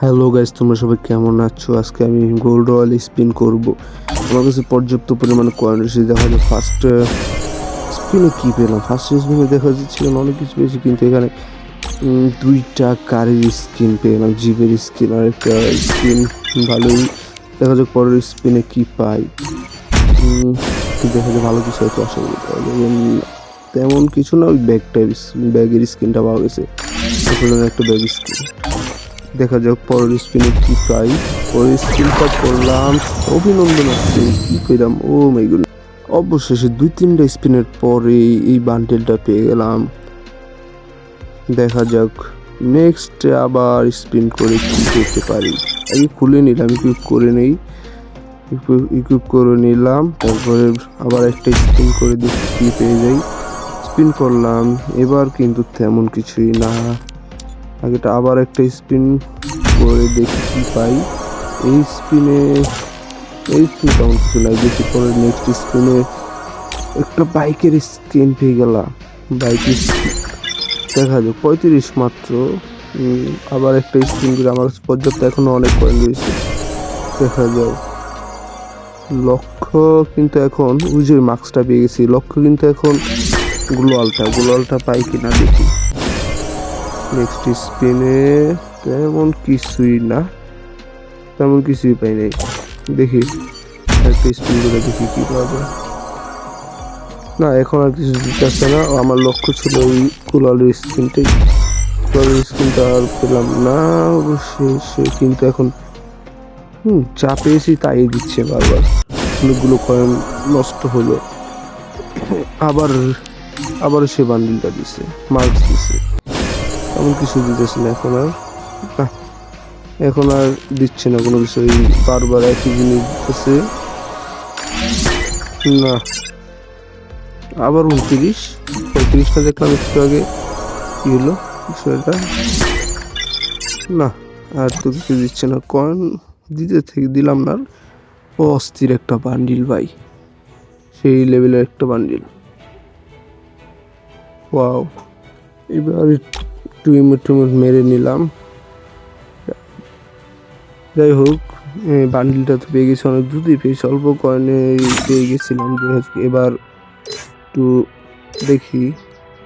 Hello guys, তোমরা সবাই কেমন আছো? আজকে আমি গোল্ড রয়্যাল স্পিন করব। আমার কাছে পর্যাপ্ত পরিমাণে কয়েন রয়েছে। দেখা যায় ফার্স্ট স্পিনে কি পেলাম। ফার্স্ট স্পিনে দেখা যাচ্ছিল অনেক কিছু পেয়েছি, কিন্তু এখানে দুইটা কারের স্কিন পেলাম, জিপের স্কিন আর একটা স্কিন। ভালোই। দেখা যাক পরের স্পিনে কি পাই। দেখা যায় ভালো কিছু হয়তো আশা করি পাওয়া যাবে। তেমন কিছু না, ওই ব্যাগের স্কিনটা পাওয়া গেছে। একটা ব্যাগ স্কিন। দেখা যাক পরের স্পিনে কি পাই। পরের স্পিনটা করলাম, অভিনন্দন আসছে। কি কইলাম, ও মাই গড! অবশেষে 2-3টা স্পিনের পরে এই বান্ডেলটা পেয়ে গেলাম। দেখা যাক নেক্সট আবার স্পিন করে কি পেতে পারি। আগে খুলে নিলাম, ইকুইপ করে নেই। ইকুইপ করে নিলাম, তারপরে আবার একটা স্পিন করে দেখি কি পেয়ে যাই। স্পিন করলাম, এবার কিন্তু তেমন কিছুই না। আগেটা আবার একটা স্পিন করে দেখি কি পাই। এই স্পিনে তেমন কিছু নাই। দেখি পরে নেক্সট স্পিনে একটা বাইকের স্কিন পেয়ে গেলাম। বাইকের দেখা যাক 35 মাত্র। আবার একটা স্পিন করে আমার কাছে পর্যাপ্ত এখনো অনেক কয়েন রয়েছে। দেখা যায় লক্ষ্য কিন্তু এখন ওই যে মার্কসটা পেয়ে গেছি। লক্ষ্য কিন্তু এখন গ্লোয়ালটা পাই কিনা দেখি। নেক্সট স্পিনে তেমন কিছুই না, তেমন কিছুই পাই নাই। দেখি একটা স্পিন করে দেখি কি পাওয়া যায়। না, এখন আর কিছু দিতেছে না। আমার লক্ষ্য ছিল ওই কুলালের স্কিনটাই। কুলালের স্কিনটা আর পেলাম না অবশ্যই। সে কিন্তু এখন যা পেয়েছি তাই দিচ্ছে বারবার। অনেকগুলো কয়েন নষ্ট হলো। আবার আবার সে বান্ডিলটা দিছে, মার্কস দিছে। এমন কিছু দিতেছে না এখন আর। না, এখন আর দিচ্ছে না কোনো কিছু। বারবার একই জিনিস দিতেছে। না, আবার 35টা দেখলাম একটু আগে। কি হলো বিষয়টা? না, আর তো কিছু দিচ্ছে না। কয়েন দিলাম না। ও অস্থির একটা বান্ডিল ভাই, সেই লেভেলের একটা বান্ডিল। ওয়াও! এবার একটু ইমোট মেরে নিলাম। যাই হোক, বান্ডিলটা তো পেয়ে গেছি, অনেক দ্রুতই পেয়েছি। অল্প কয়েনে পেয়ে গেছিলাম। এবার একটু দেখি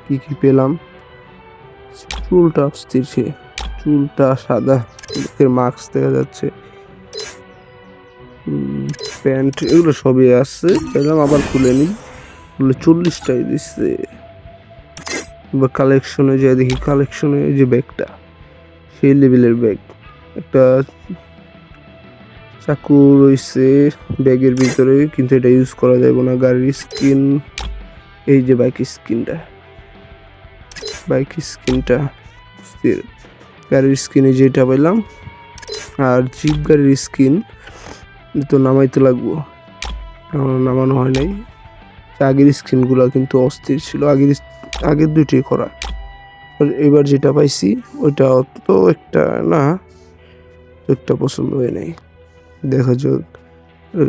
কি কি পেলাম। চুলটা অস্থির, চুলটা সাদা, মুখের মাস্ক দেখা যাচ্ছে, প্যান্ট, এগুলো সবই আছে। পেলাম, আবার খুলে নিই। 40টাই দিচ্ছে। এবার কালেকশনে যাই দেখি। কালেকশনে যে ব্যাগটা, সেই লেভেলের ব্যাগ। একটা চাকু রয়েছে ব্যাগের ভিতরে, কিন্তু এটা ইউজ করা যাবে না। গাড়ির স্কিন, এই যে বাইক স্কিনটা গাড়ির স্কিনে যেটা পেলাম। আর জিপ গাড়ির স্কিন তো নামাইতে লাগবো, নামানো হয় নাই। আগের স্কিনগুলো কিন্তু অস্থির ছিল, আগের দুইটি করা। এবার যেটা পাইছি ওইটা অত একটা না, একটা পছন্দ হয় নাই। দেখা যাক,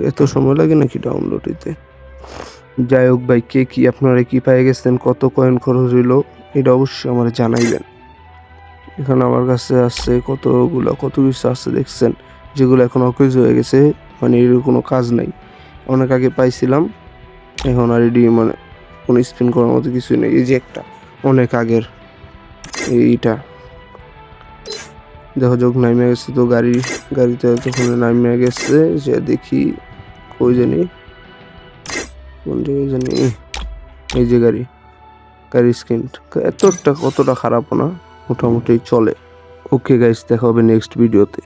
এত সময় লাগে নাকি ডাউনলোড হইতে। যাই হোক ভাই, কে কি আপনারা কি পেয়ে গেছেন, কত কয়েন খরচ হইলো, এটা অবশ্যই আমার জানাইবেন। এখানে আমার কাছে আছে কত কিছু আছে দেখছেন, যেগুলো এখন অকেজ হয়ে গেছে। মানে এর কোনো কাজ নাই। অনেক আগে পাইছিলাম, এখন আর এডি মানে কোনো স্পিন করার মতো কিছুই নেই। এই যে একটা অনেক আগের এইটা, দেখা যাক। নাইমে গেছে তো গাড়িতে তখন নাইমে গেছে। যে দেখি কই জানি, কোন জায়গায় জানি। এই যে গাড়ির স্ক্রিন কতটা খারাপ না, মোটামুটি চলে। ওকে গাইস, দেখা হবে নেক্সট ভিডিওতে।